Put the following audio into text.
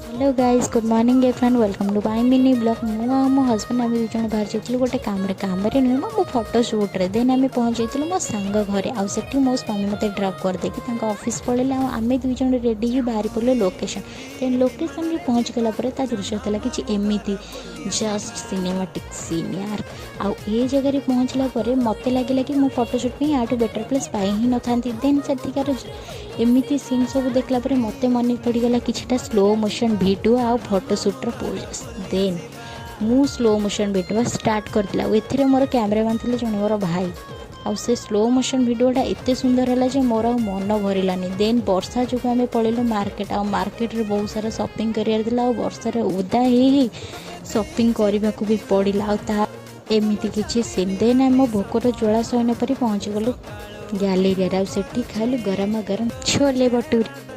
Hello guys good morning everyone welcome to my mini blog मु आ मो husband आम दुज बाहर जाइए गोटे काम नुहे मो फोटो सुट रे देन आम पहुँच जाइए मो सांग घरे आठी मो स्वामी मत ड्रप करदे कि ऑफिस पड़े आम दुज रेडी ही बाहरी पड़े लोकेशन देन लोकेशन में पहुँच गला दृश्य था कि एमती जस्ट सिनेमाटिक सीन यार आउ ये जगह पहुँचला मत लगे कि मो फोटो सुट में यहाँ बेटर प्लेस पाई ही न था देन सेठिकार एमती सीन सब देखला मत मन पड़गला कि स्लो मोशन भिडियो आ फोटोशूट्र पोज देन मु स्लो मोशन भिडियो स्टार्ट करदिला एथिरे मोर कैमरामैन थे जन मोर भाई आउ से स्लो मोशन भिडियोटा एत सुंदर है मोर मन भरलानी देन वर्षा जो आम पलैलु मार्केट आ मार्केट रे बहुत सारा शॉपिंग कर वर्षा ओदा ही शॉपिंग करने को भी पड़ा एमती किसी सीन देन आम भोकर ज्वाला सैन पर पहुँच गलु गैलेरिया से खालु गरम गरम छोले भटूरे।